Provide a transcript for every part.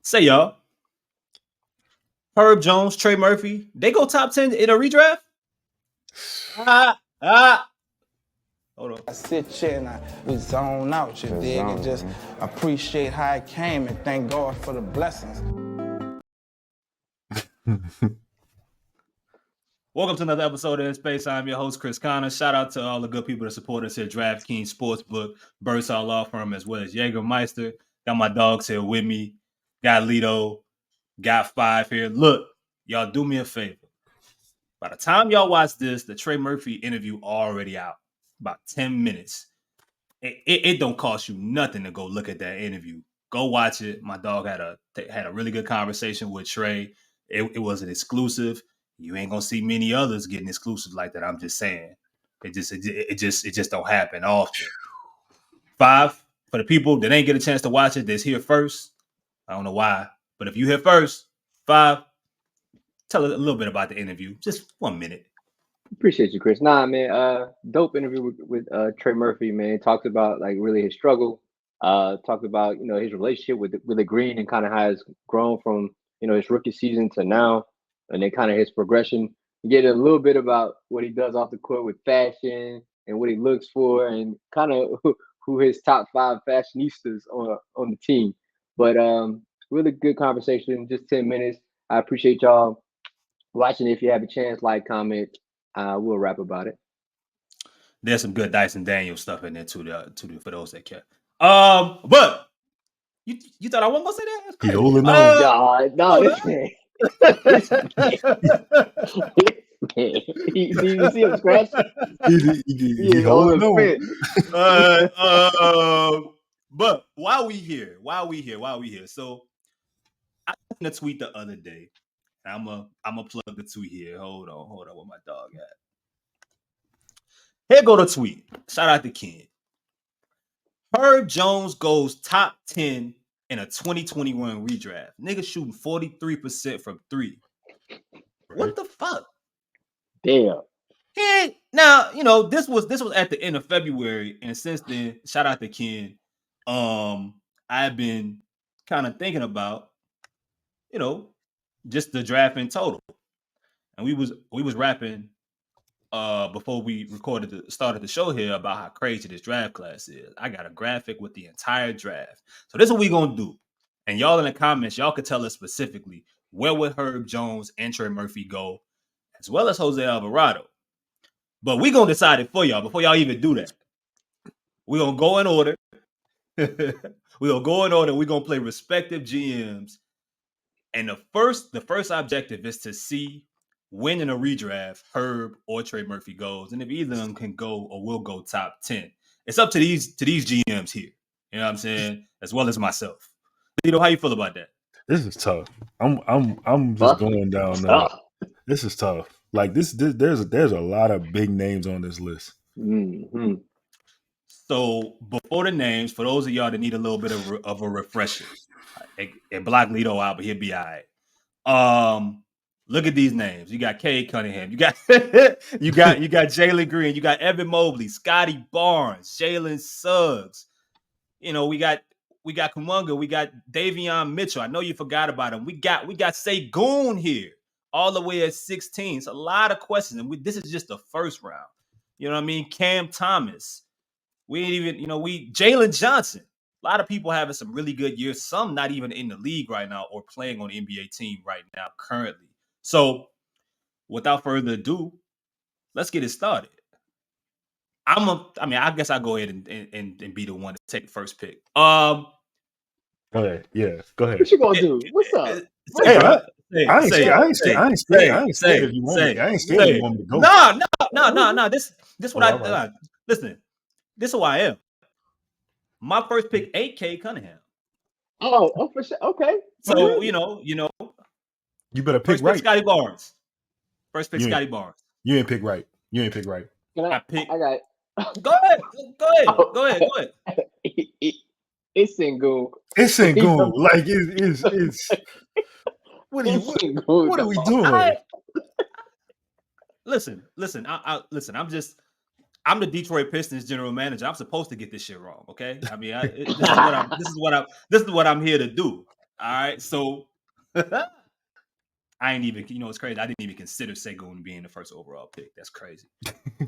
Say y'all, Herb Jones, Trey Murphy, they go top 10 in a redraft? Hold on. I sit here and we zone out, you dig, and just appreciate how it came and thank God for the blessings. Welcome to another episode of In Space. I'm your host, Chris Connor. Shout out to all the good people that support us here, DraftKings Sportsbook, Birdsall Lawfirm, as well as Jägermeister. Got my dogs here with me. Got Lito. Got 5 here. Look, y'all do me a favor. By the time y'all watch this, the Trey Murphy interview already out. About 10 minutes. It don't cost you nothing to go look at that interview. Go watch it. My dog had a really good conversation with Trey. It was an exclusive. You ain't gonna see many others getting exclusive like that. I'm just saying. It just don't happen often. 5 for the people that ain't get a chance to watch it. That's here first. I don't know why, but if you here first, 5. Tell us a little bit about the interview. Just 1 minute. Appreciate you, Chris. Nah, man. Dope interview with Trey Murphy, man. Talked about like really his struggle. Talked about his relationship with the green and kind of how it's grown from his rookie season to now, and then kind of his progression. Get a little bit about what he does off the court with fashion and what he looks for, and kind of who his top 5 fashionistas on the team. But really good conversation. Just 10 minutes. I appreciate y'all watching. If you have a chance, like, comment. We'll rap about it. There's some good Dyson Daniels stuff in there too, for those that care. But you thought I wasn't gonna say that? That's crazy. You see him scratch? He holding on. But while we here. So I sent a tweet the other day. I'm a plug the tweet here. Hold on, where my dog at? Here go the tweet. Shout out to Ken. Herb Jones goes top 10 in a 2021 redraft. Nigga shooting 43% from 3. What the fuck? Damn. Hey, now this was at the end of February, and since then, shout out to Ken. I've been kind of thinking about, just the draft in total, and we was rapping before we started the show here about how crazy this draft class is. I got a graphic with the entire draft. So this is what we gonna do, and y'all in the comments, y'all could tell us specifically where would Herb Jones and Trey Murphy go, as well as Jose Alvarado. But we gonna decide it for y'all before y'all even do that. We gonna go in order. We're gonna play respective GMs. And the first objective is to see when in a redraft Herb or Trey Murphy goes, and if either of them can go or will go top 10. It's up to these GMs here. You know what I'm saying? As well as myself. Lito, how you feel about that? This is tough. I'm just going down now. This is tough. Like there's a lot of big names on this list. Mm-hmm. So before the names, for those of y'all that need a little bit of a refresher, and block Lito out, but he'll be all right. Look at these names. You got Cade Cunningham. You got Jalen Green. You got Evan Mobley, Scotty Barnes, Jalen Suggs. We got Kumunga. We got Davion Mitchell. I know you forgot about him. We got Segun here, all the way at 16. It's a lot of questions, and this is just the first round. You know what I mean? Cam Thomas. We ain't even, Jalen Johnson. A lot of people having some really good years. Some not even in the league right now or playing on the NBA team right now currently. So, without further ado, let's get it started. I guess I'll go ahead and be the one to take the first pick. Okay, yeah, go ahead. What you gonna do? What's up? I ain't scared if you want me to go. No. This what I listen. This is who I am. My first pick ain't Cade Cunningham. Oh, for sure. Okay. So you better pick first right. Pick Scotty Barnes. First pick Scotty Barnes. You ain't pick right. I got it. Go ahead. It's Sengun. It's Sengun. Like it's. What are we doing? Listen. I'm the Detroit Pistons general manager. I'm supposed to get this shit wrong, okay? I mean, this is what I'm here to do. right, so I ain't even, it's crazy. I didn't even consider Segun being the first overall pick. That's crazy.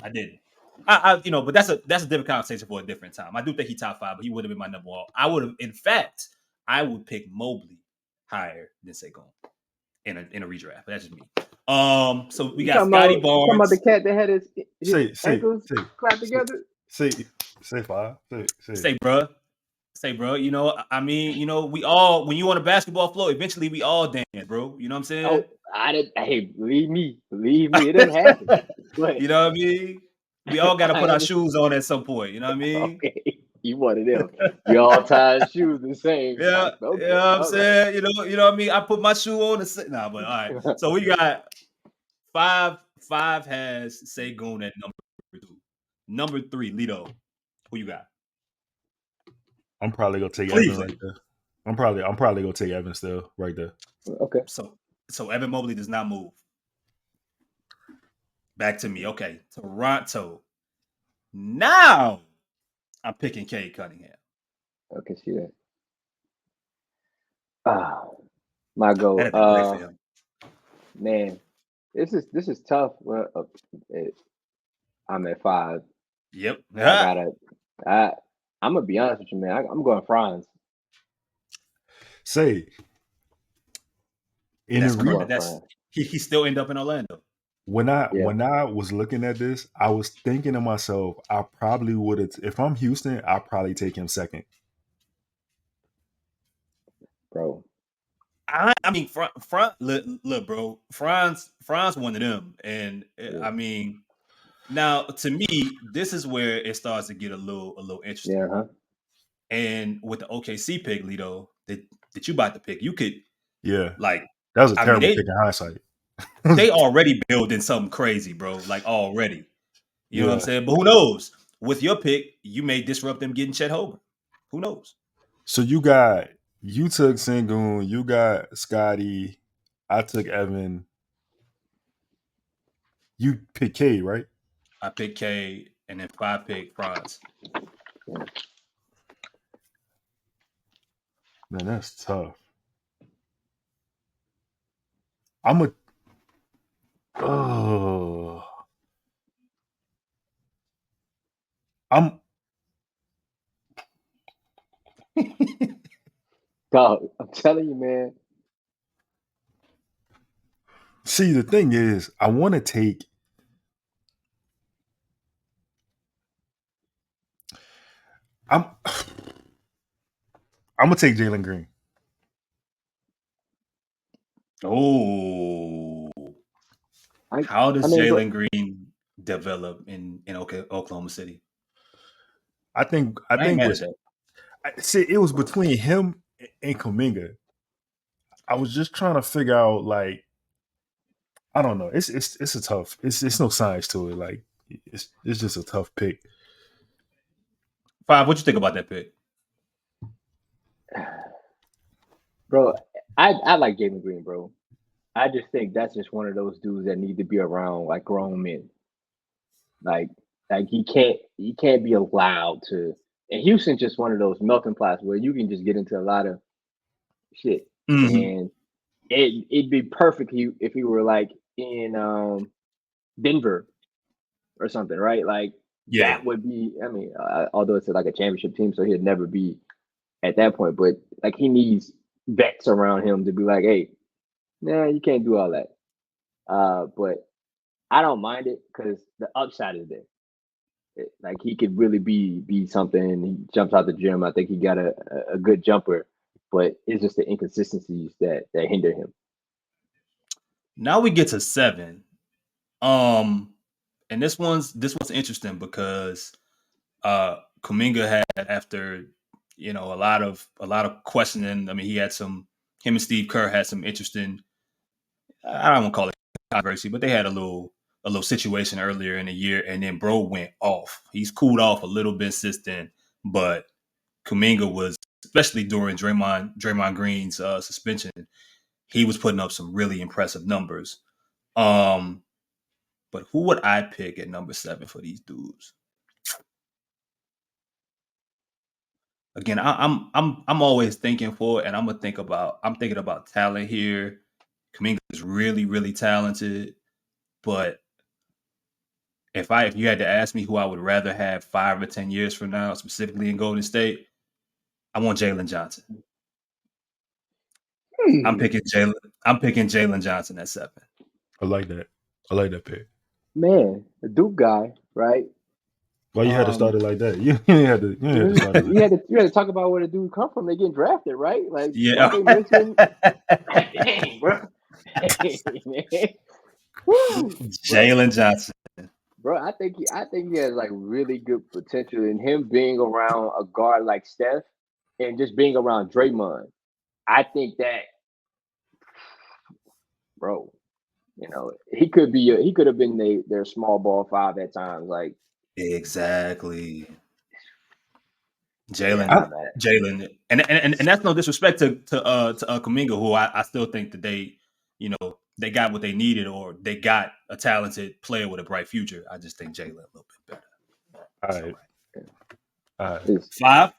I didn't. But that's a different conversation for a different time. I do think he top 5, but he would have been my number 1. I would have, in fact, I would pick Mobley higher than Segun in a redraft. But that's just me. So we got Scotty Barnes. Talking about the cat that had his ankles clapped together. Say 5. Say, bro. We all, when you on a basketball floor, eventually we all dance, bro. You know what I'm saying? Oh, hey, believe me, it didn't happen. You know what I mean? We all got to put our shoes on at some point. You know what I mean? Okay. You one of them. We all tied shoes the same. Yeah, okay. You know what I'm saying? Right. You know what I mean? I put my shoe on but all right. So we got 5 has Segun at number 2. Number 3, Lito. Who you got? I'm probably gonna take Evan right there. I'm probably gonna take Evan still right there. Okay. So Evan Mobley does not move. Back to me. Okay. Toronto. Now I'm picking Cade Cunningham. Okay, see that. My goal. Man, this is tough. Well, I'm at 5. Yep. I'm gonna be honest with you, man. I'm going Franz. Say, he still end up in Orlando. When I was looking at this, I was thinking to myself, I probably would have. If I'm Houston, I'll probably take him second. Bro, I mean, look, bro. Franz one of them, and I mean, now to me, this is where it starts to get a little interesting. Yeah. And with the OKC pick, Lito, that you about to pick, you could, that was a terrible pick in hindsight. They already building something crazy, bro. Like already, you know what I'm saying. But who knows? With your pick, you may disrupt them getting Chet Holmgren. Who knows? So you took Sengun, you got Scotty, I took Evan. You picked Cade, right? I picked Cade, and then 5 picked Franz. Man, that's tough. I'm Dog, I'm telling you, man. See, the thing is, I want to take. I'm gonna take Jalen Green. Oh, how does Jalen Green develop in Oklahoma City? I think it was between him and Kuminga. I was just trying to figure out, like, I don't know. It's a tough. It's no science to it. Like, it's just a tough pick. 5, what you think about that pick? Bro, I like Jalen Green, bro. I just think that's just one of those dudes that need to be around like grown men. Like he can't be allowed to. And Houston's just one of those melting pots where you can just get into a lot of shit. Mm-hmm. And it'd be perfect if he were like in Denver or something, right? Like that would be. I mean, although it's like a championship team, so he'd never be at that point. But like he needs vets around him to be like, hey, nah, you can't do all that. But I don't mind it because the upside is there. Like he could really be something. He jumps out the gym. I think he got a good jumper, but it's just the inconsistencies that hinder him. Now we get to 7. And this one's interesting because Kuminga had, after a lot of questioning. I mean, him and Steve Kerr had some interesting, I don't want to call it controversy, but they had a little situation earlier in the year, and then bro went off. He's cooled off a little bit since then, but Kuminga was, especially during Draymond Green's suspension, he was putting up some really impressive numbers. But who would I pick at number 7 for these dudes? again, I'm always thinking forward, and I'm thinking about talent here. Kuminga is really, really talented, but if you had to ask me who I would rather have 5 or 10 years from now, specifically in Golden State, I want Jalen Johnson. I'm picking Jalen Johnson at 7. I like that. I like that pick. Man, the Duke guy, right? Why you had to start it like that? You had to start it. You had to talk about where the dude come from. They getting drafted, right? Like, yeah. They mentioned, dang, bro. Hey, man. Jalen Johnson. Bro, I think he has like really good potential in him being around a guard like Steph and just being around Draymond. I think that, bro, he could have been their small ball 5 at times. Like, exactly. Jalen, and that's no disrespect to Kuminga, who I still think that they got what they needed, or they got a talented player with a bright future. I just think Jalen a little bit better. All right. 5.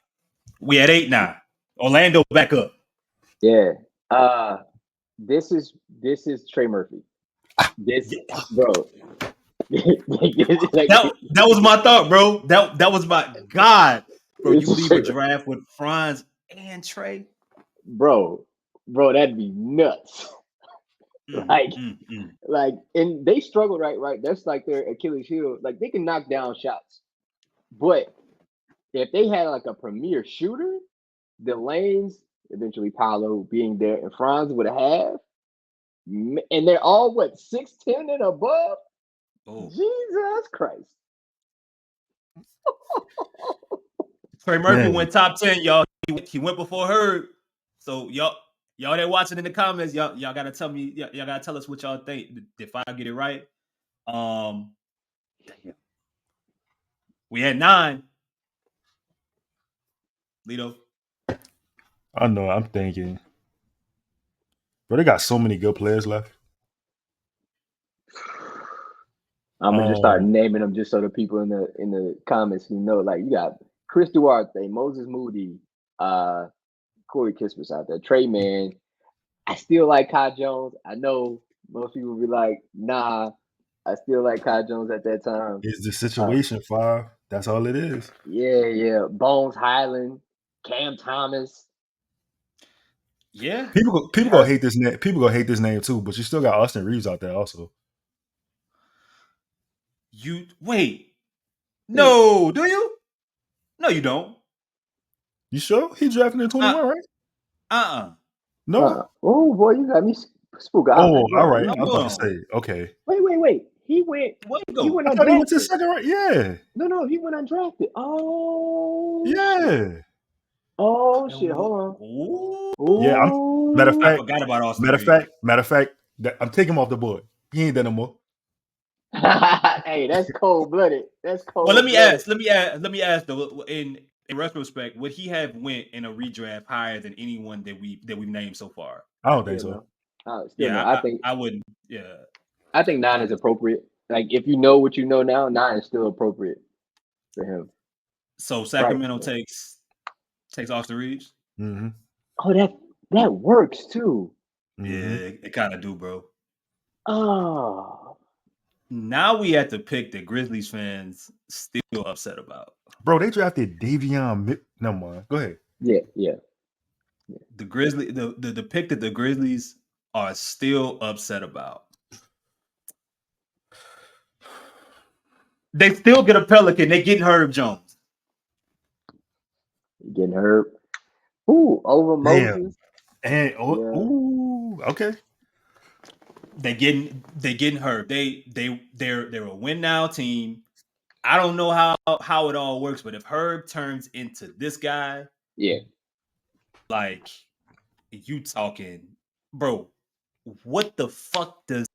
We at 8 now. Orlando back up. Yeah. This is Trey Murphy. This, bro. that was my thought, bro. That was my God. Bro, you leave a draft with Franz and Trey? Bro, that'd be nuts. Like, and they struggle, right? That's like their Achilles heel. Like, they can knock down shots. But if they had like a premier shooter, the lanes, eventually Paolo being there, and Franz would have, and they're all 6'10" and above. Oh. Jesus Christ. Trey Murphy went top 10, y'all. He went before Herb. So y'all that watching in the comments, y'all gotta tell me, y'all gotta tell us what y'all think. If I get it right. We had 9. Lito. I know, I'm thinking. But they got so many good players left. I'm gonna just start naming them just so the people in the comments know. Like, you got Chris Duarte, Moses Moody, Corey Kispers out there, Trey Man. I still like Kai Jones. I know most people will be like, nah, I still like Kai Jones at that time. It's the situation, 5. That's all it is. Yeah. Bones Highland, Cam Thomas. Yeah. People gonna hate this name. People gonna hate this name too, but you still got Austin Reeves out there also. You wait. No, do you? No, you don't. You sure? He drafted in 21, right? No. Oh boy, you got me spooked. Oh, all right. I'm about to say, okay. Wait. He went. He went undrafted. He went to 2nd, right? Yeah. No, he went undrafted. Oh. Yeah. Oh shit! Hold on. Yeah. Matter of fact, I forgot about Austin. Matter of fact, I'm taking him off the board. He ain't there no more. Hey, that's cold blooded. That's cold. Well, let me ask though. In retrospect, would he have went in a redraft higher than anyone that we've named so far? I don't think so. I think I wouldn't. Yeah. I think 9 is appropriate. Like, if you know what you know now, 9 is still appropriate for him. So Sacramento takes Austin Reeves. Mm-hmm. Oh, that works too. Yeah, it kind of do, bro. Oh. Now we have to pick that Grizzlies fans still upset about. Bro, they drafted Davion. No more. Go ahead. Yeah. The Grizzlies, the pick that the Grizzlies are still upset about. They still get a Pelican. They getting Herb Jones. Getting Herb. Ooh, over Moses. And okay. They getting Herb. They're a win now team. I don't know how it all works, but if Herb turns into this guy, yeah, like, you talking, bro, what the fuck does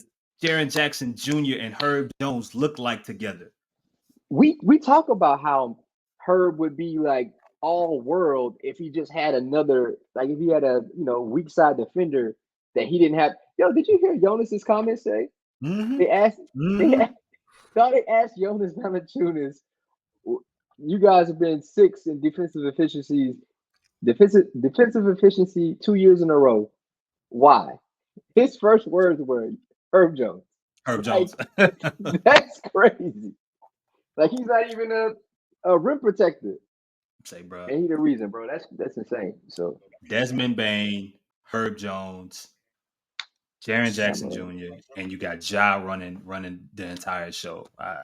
Jaren Jackson Jr. and Herb Jones look like together? We talk about how Herb would be like all world if he just had another, like, if he had a weak side defender that he didn't have. Yo, did you hear Jonas's comments say? Mm-hmm. They asked Jonas Valanciunas, you guys have been 6 in defensive efficiencies Defensive efficiency 2 years in a row. Why? His first words were Herb Jones. Herb Jones. That's crazy. Like he's not even a rim protector. Say, bro. And he the reason, bro. That's insane. So Desmond Bain, Herb Jones, Jaren Jackson Jr., and you got Ja running the entire show. I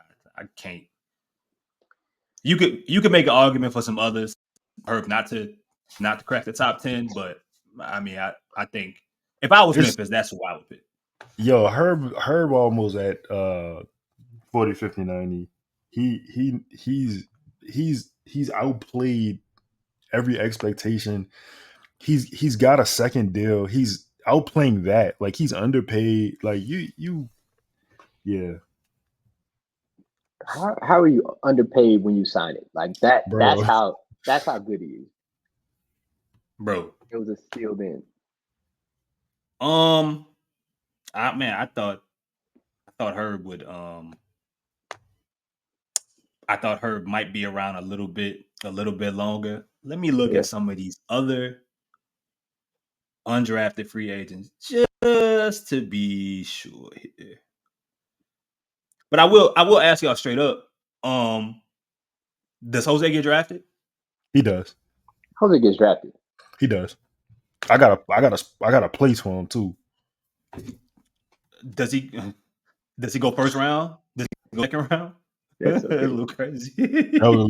can't. You could make an argument for some others, Herb not to crack the top 10, but I mean I think if I was Memphis, that's who I would pick. Yo, Herb almost at 40, 50, 90. He's outplayed every expectation. He's got a second deal. He's outplaying that. Like he's underpaid. Like you yeah. How are you underpaid when you sign it? Like that, Bro. that's how good he is. Bro. It was a steal then. I thought Herb would I thought Herb might be around a little bit longer. Let me look at some of these other undrafted free agents just to be sure here. But I will ask y'all straight up. Does Jose get drafted? He does. Jose gets drafted. He does. I got a place for him too. Does he go first round? Does he go second round? That's okay. A little crazy. That was a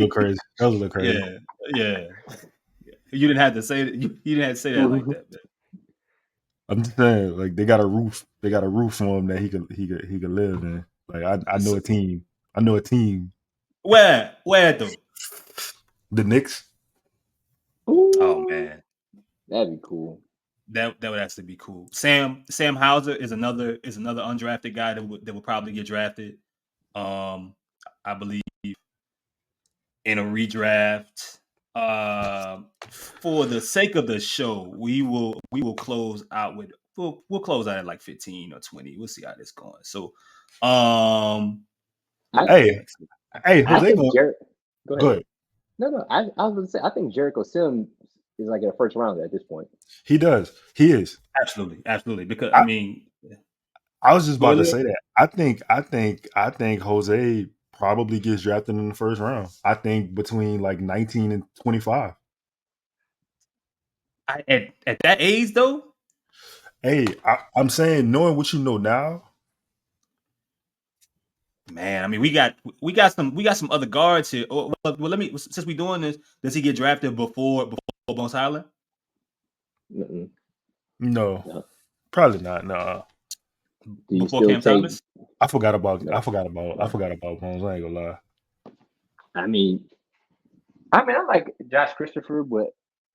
little crazy. Yeah. You didn't have to say that. You didn't have to say that like that. Man. I'm just saying, like they got a roof for him that he could live in. Like I know a team. Where though? The Knicks. Ooh, oh man, that'd be cool. That would actually be cool. Sam Hauser is another undrafted guy that would probably get drafted. I believe in a redraft. For the sake of the show, we will close out with we'll close out at like 15 or 20. We'll see how this going. So, hey, Jose, go ahead. No, I was going to say I think Jericho Sims is like in the first round at this point. He does. He is absolutely. Because I mean, I was just about to say that. I think Jose probably gets drafted in the first round. I think between like 19 and 25. At that age, though. Hey, I'm saying, knowing what you know now. Man, I mean, we got some other guards here. Well, let me since we're doing this, does he get drafted before Bones Hyland? No, probably not. No. Before Cam Thomas? I forgot about Bones. I ain't gonna lie. I mean, I like Josh Christopher, but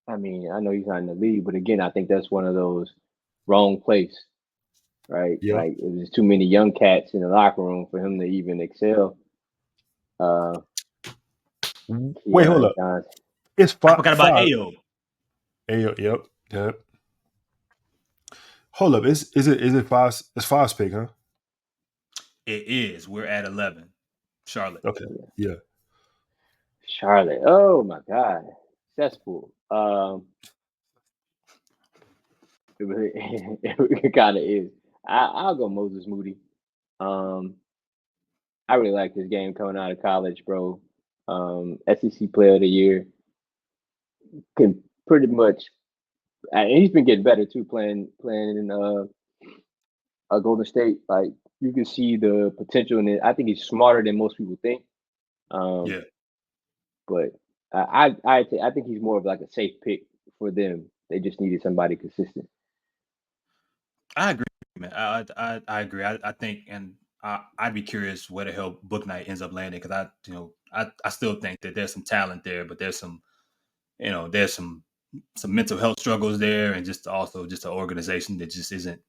I mean, I know he's not in the league, but again, I think that's one of those wrong place, right? Yeah. Like there's too many young cats in the locker room for him to even excel. Wait, hold up. It's five. I forgot about Ayo. Yep. Hold up. Is it five? It's Five's pick, huh? It is. We're at 11. Charlotte. Okay. Yeah. Charlotte. Oh my God. Cesspool. It kind of is. I'll go Moses Moody. I really like this game coming out of college, bro. SEC Player of the Year. Can pretty much, and he's been getting better too, playing in Golden State. Like you can see the potential in it. I think he's smarter than most people think. Yeah. But I think he's more of like a safe pick for them. They just needed somebody consistent. I agree, man. I agree. I think, and I'd be curious where the hell Book Knight ends up landing because I still think that there's some talent there, but there's some mental health struggles there, and just an organization that just isn't.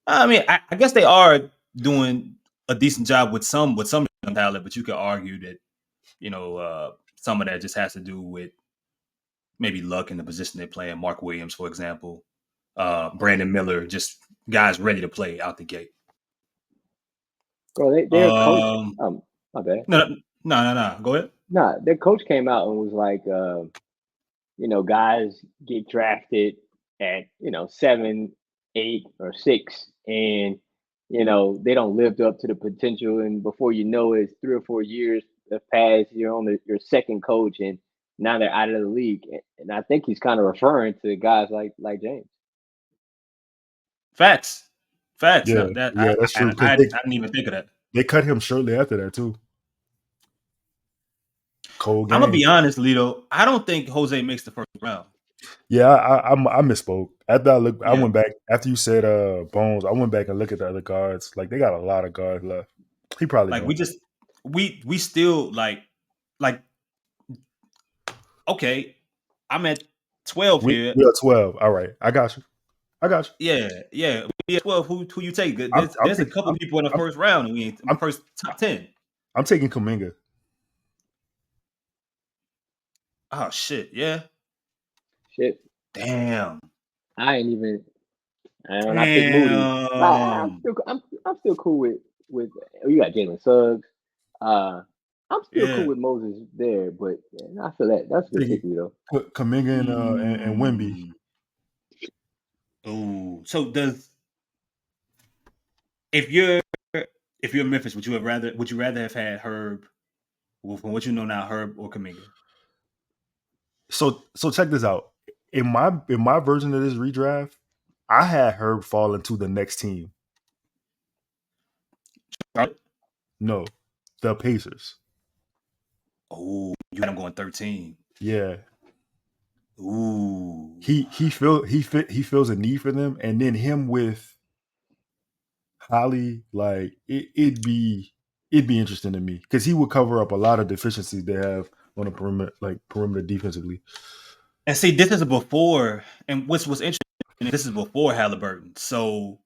I mean, I guess they are doing a decent job with some talent, but you could argue that some of that just has to do with maybe luck in the position they play in. Mark Williams, for example, Brandon Miller, just guys ready to play out the gate. Bro, their coach. My bad. No. Go ahead. Nah, their coach came out and was like, guys get drafted at 7, 8, or 6, and they don't live up to the potential, and before you know it, it's 3 or 4 years have passed. You're on your second coach, and now they're out of the league. And I think he's kind of referring to guys like James. Facts. Yeah, that's true. I didn't even think of that. They cut him shortly after that too. Cold game. I'm gonna be honest, Lito. I don't think Jose makes the first round. Yeah, I misspoke. After I went back after you said Bones. I went back and looked at the other guards. Like they got a lot of guards left. He probably like don't. we still like okay. I'm at 12 here. We are 12. All right, I got you. Yeah. We at 12. Who you take? There's a couple people in the first round, and we ain't first top 10. I'm taking Kuminga. Oh shit! Yeah. Shit. Damn. I ain't even. I picked Moody. I'm still cool with. You got Jalen Suggs. I'm still cool with Moses there, but I feel that's a good pick, though. Put Kuminga and Wemby. Oh, so if you're Memphis, would you rather have had Herb, from what you know now, Herb or Kuminga? So check this out. In my version of this redraft, I had Herb fall into the next team. No, the Pacers. Oh, you had him going 13. Yeah. Ooh. He feels a need for them, and then him with Holly, like it'd be interesting to me because he would cover up a lot of deficiencies they have on the perimeter defensively. And see, this is before, and what's interesting, this is before Halliburton, so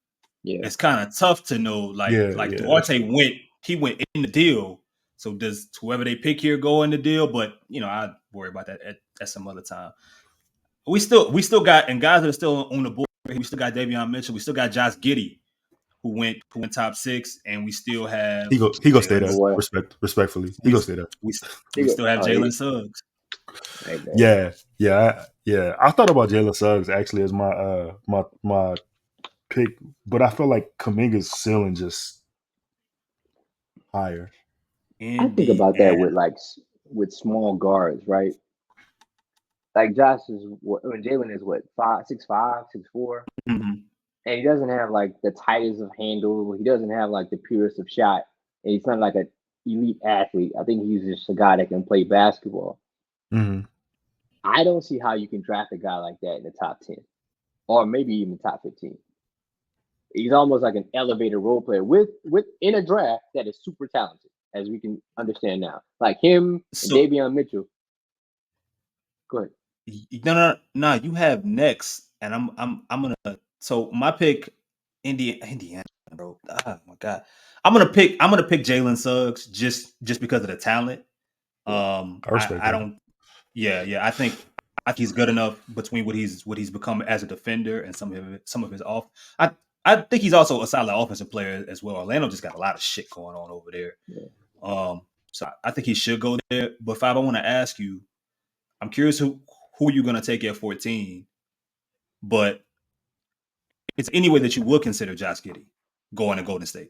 it's kind of tough to know. Duarte went in the deal. So does whoever they pick here go in the deal? But I'd worry about that at some other time. We still got, and guys that are still on the board. We still got Davion Mitchell. We still got Josh Giddey, who went top 6, and we still have he go stay there. Respectfully, he go stay there. We still have Jalen Suggs. Yeah. I thought about Jalen Suggs actually as my pick, but I feel like Kuminga's ceiling just higher. I think about that with small guards, right? Like Josh Jalen is 6'5", 6'4", mm-hmm. and he doesn't have like the tightest of handle. He doesn't have like the purest of shot, and he's not like an elite athlete. I think he's just a guy that can play basketball. Mm-hmm. I don't see how you can draft a guy like that in the top 10, or maybe even top 15. He's almost like an elevated role player with in a draft that is super talented, as we can understand now. Like him and Davion Mitchell. Go ahead. No. You have next, and I'm gonna. So my pick, Indiana, bro. Oh my god, I'm gonna pick Jalen Suggs just because of the talent. I don't. Yeah. I think he's good enough between what he's become as a defender and some of his off. I think he's also a solid offensive player as well. Orlando just got a lot of shit going on over there. Yeah. So I think he should go there. But Five, I want to ask you, I'm curious who you're going to take at 14, but it's any way that you would consider Josh Giddey going to Golden State.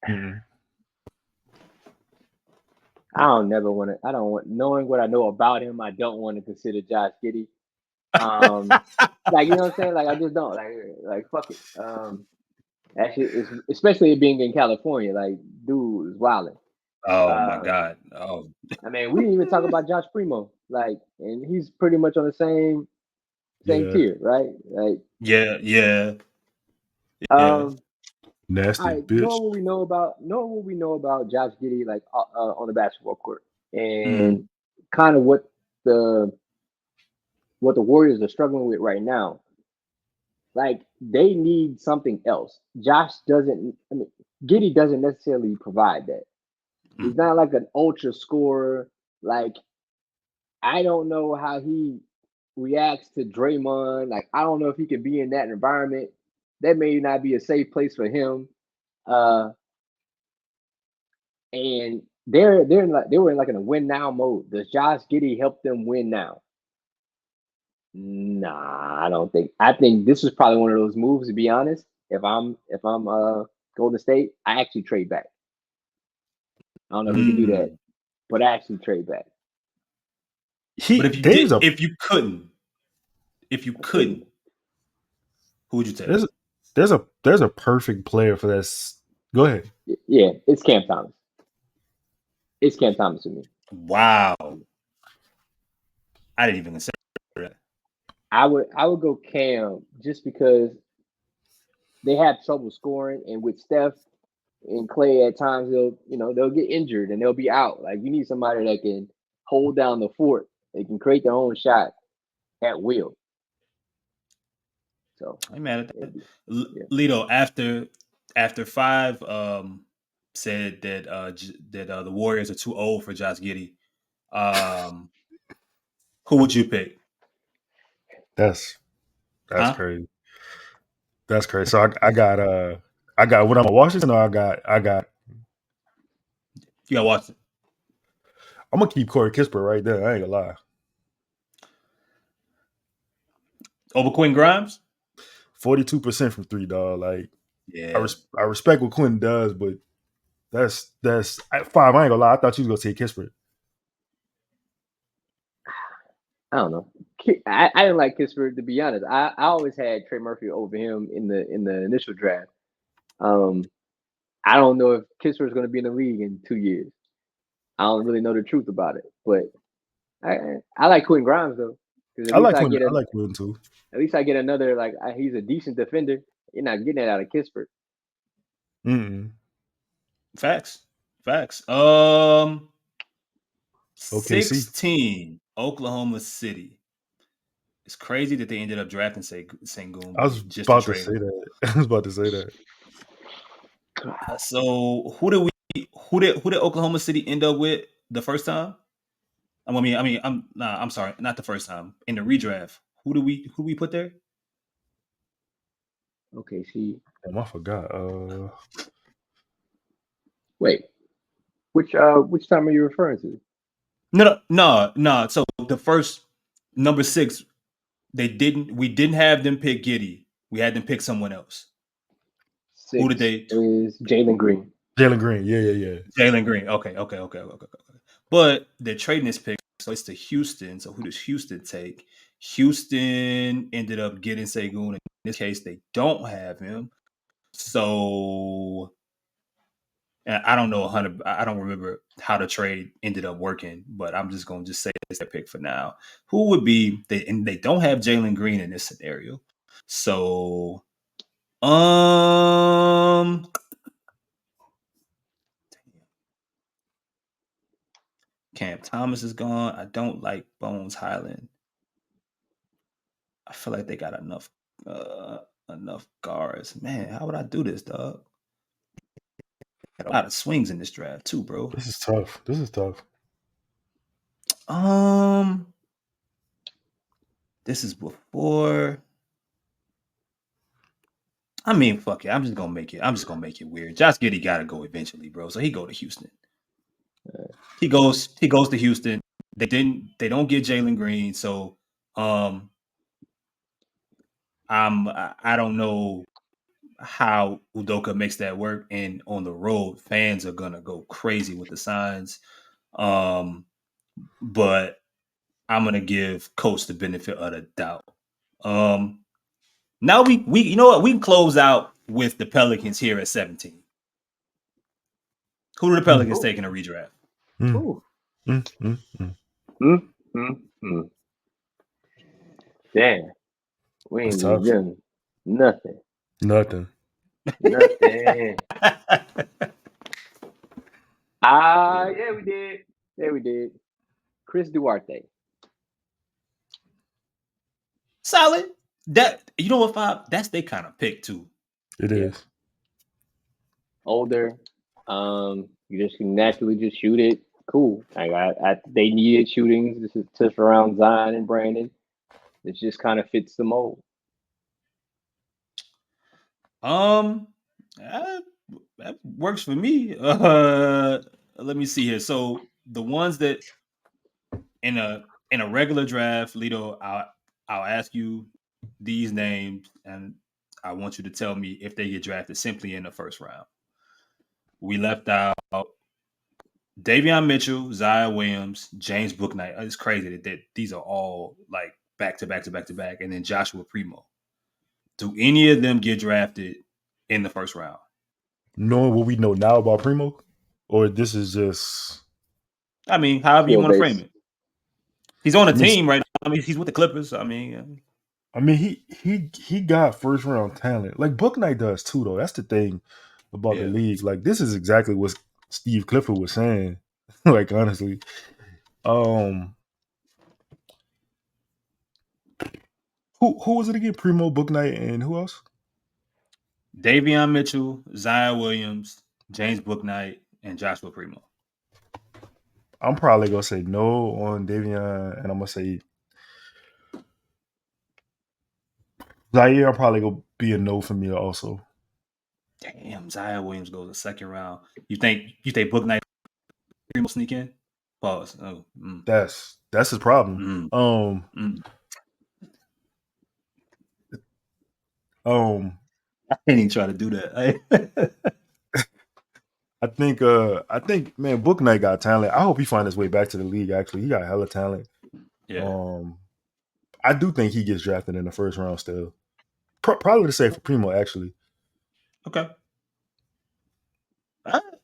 Mm-hmm. Knowing what I know about him, I don't want to consider Josh Giddey. Like, you know what I'm saying? Like, I just don't like fuck it. Actually, especially being in California, like, dude is wilding. Oh my god! Oh, I mean, we didn't even talk about Josh Primo, like, and he's pretty much on the same tier, right? Like, yeah. Nasty right, bitch. Knowing what we know about Josh Giddey, like on the basketball court, and kind of what the Warriors are struggling with right now. Like, they need something else. Giddey doesn't necessarily provide that. He's not like an ultra scorer. Like, I don't know how he reacts to Draymond. Like, I don't know if he could be in that environment. That may not be a safe place for him. And they were in a win now mode. Does Josh Giddey help them win now? Nah, I don't think. I think this was probably one of those moves. To be honest, if I'm Golden State, I actually trade back. I don't know if we can do that, but I actually trade back. But if you couldn't, who would you take? There's a perfect player for that. Go ahead. Yeah, it's Cam Thomas. It's Cam Thomas to me. Wow, I didn't even consider that. I would go Cam just because they have trouble scoring, and with Steph and Clay at times they'll get injured and they'll be out. Like, you need somebody that can hold down the fort. They can create their own shot at will. So I'm mad at that. Lito, after 5 said that the Warriors are too old for Josh Giddey. Who would you pick? That's crazy. That's crazy. So I got what I'm Washington. Or I got. You got Washington. I'm gonna keep Corey Kispert right there. I ain't gonna lie. Over Quentin Grimes? 42% from 3, dog. Like, yeah, I respect what Quentin does, but that's at 5. I ain't gonna lie. I thought you was gonna take Kispert. I don't know. I didn't like Kispert, to be honest. I always had Trey Murphy over him in the initial draft. I don't know if Kispert is going to be in the league in 2 years. I don't really know the truth about it, but I like Quentin Grimes though. I like Quentin too. At least I get another, like, he's a decent defender. You're not getting that out of Kispert. Facts. OKC. 16, Oklahoma City. It's crazy that they ended up drafting Sengun. I was about to say that. So who did Oklahoma City end up with the first time? I'm sorry, not the first time. In the redraft, who do we put there? OKC. Damn, I forgot. Wait, which time are you referring to? No. So the first number 6, we didn't have them pick Giddey. We had them pick someone else. 6 who did they? Is Jalen Green. Jalen Green, yeah. Jalen Green. Okay. But they're trading this pick, so it's to Houston. So who does Houston take? Houston ended up getting Sengun. In this case, they don't have him. So, and I don't know I don't remember how the trade ended up working, but I'm just going to say it's their pick for now. Who would be and they don't have Jalen Green in this scenario. So, Cam Thomas is gone. I don't like Bones Highland. I feel like they got enough guards. Man, how would I do this, dog? Got a lot of swings in this draft too, bro. This is tough. This is before. I mean, fuck it. I'm just gonna make it weird. Josh Giddey gotta go eventually, bro. So he go to Houston. He goes to Houston. They don't get Jalen Green, so I don't know how Udoka makes that work. And on the road, fans are gonna go crazy with the signs. But I'm gonna give Coach the benefit of the doubt. Now we you know what, we can close out with the Pelicans here at 17. Who do the Pelicans take in a redraft? Damn, we ain't doing nothing. Nothing. Yeah, we did. Chris Duarte. Solid. That, you know what, that's their kind of pick too. It is. Older. You just can naturally just shoot it. Cool. They needed shootings to surround Zion and Brandon. It just kind of fits the mold. That works for me. let me see here. So the ones that in a regular draft, Lito, I'll ask you these names, and I want you to tell me if they get drafted simply in the first round. We left out Davion Mitchell, Zion Williams, James Bouknight. It's crazy that these are all like back to back to back to back, and then Joshua Primo. Do any of them get drafted in the first round? Knowing what we know now about Primo, or this is just, I mean, however you want to frame it. He's on a team right now. I mean, he's with the Clippers. I mean, he got first round talent. Like Bouknight does too, though. That's the thing about the league. Like this is exactly what Steve Clifford was saying. Like honestly, who was it again? Primo, Bouknight, and who else? Davion Mitchell, Zion Williams, James Bouknight, and Joshua Primo. I'm probably gonna say no on Davion, and I'm gonna say Zaire. I'm probably gonna be a no for me also. Damn, Zion Williams goes the second round. You think Bouknight Primo sneak in? Pause. Oh, That's his problem. I can't even try to do that. I think, man, Bouknight got talent. I hope he find his way back to the league. Actually, he got hella talent. Yeah. I do think he gets drafted in the first round still. Probably the same for Primo, actually. Okay.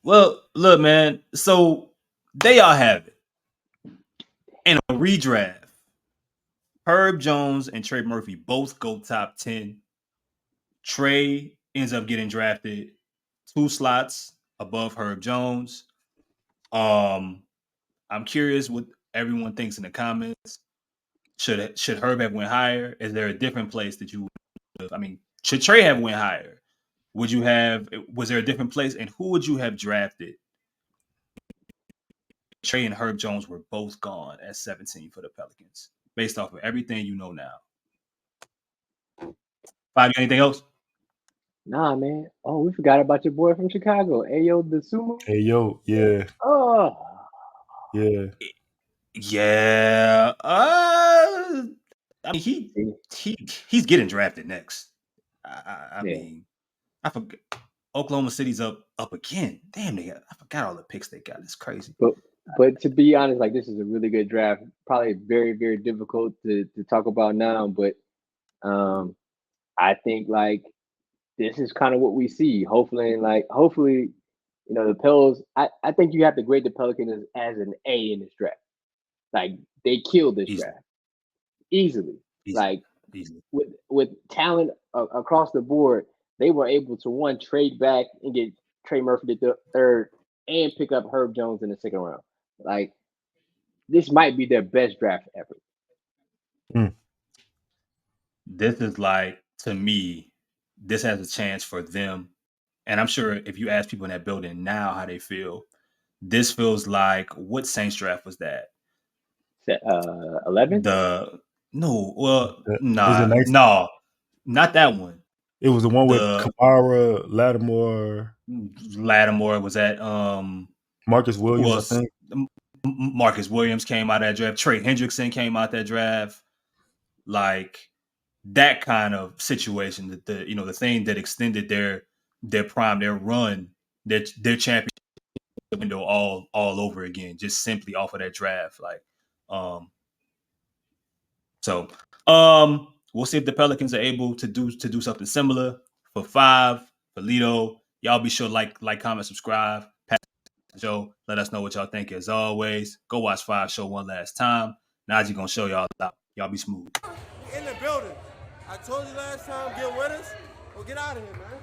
Well, look, man. So they all have it. In a redraft, Herb Jones and Trey Murphy both go top 10. Trey ends up getting drafted 2 slots above Herb Jones. I'm curious what everyone thinks in the comments. Should Herb have went higher? Is there a different place that you would have? I mean, should Trey have went higher? Was there a different place? And who would you have drafted? Trey and Herb Jones were both gone at 17 for the Pelicans, based off of everything you know now. Follw, anything else? Nah, man. Oh, we forgot about your boy from Chicago, Ayo the Sumo. Ayo, yeah. Oh, yeah. Yeah. I mean, he's getting drafted next. I mean, I forgot. Oklahoma City's up again. Damn, I forgot all the picks they got. It's crazy. But to be honest, like this is a really good draft. Probably very, very difficult to talk about now, but I think like this is kind of what we see. Hopefully, you know, the Pels. I think you have to grade the Pelicans as an A in this draft. Like they killed this draft easily. Like with talent across the board, they were able to trade back and get Trey Murphy the third and pick up Herb Jones in the second round. Like this might be their best draft ever. This is like, to me, this has a chance for them. And I'm sure if you ask people in that building now how they feel, this feels like, what Saints draft was that? 11? No, not that one. It was the one with Kamara, Lattimore was at Marcus Williams, I think. Marcus Williams came out of that draft. Trey Hendrickson came out that draft. Like that kind of situation, that the thing that extended their prime, their run, their championship window all over again, just simply off of that draft. Like, we'll see if the Pelicans are able to do something similar. For Follw, for Lito, y'all be sure like, comment, subscribe. Joe, let us know what y'all think. As always, go watch Follw show one last time. Najee gonna show y'all out. Y'all be smooth. In the building. I told you last time, get with us or get out of here, man.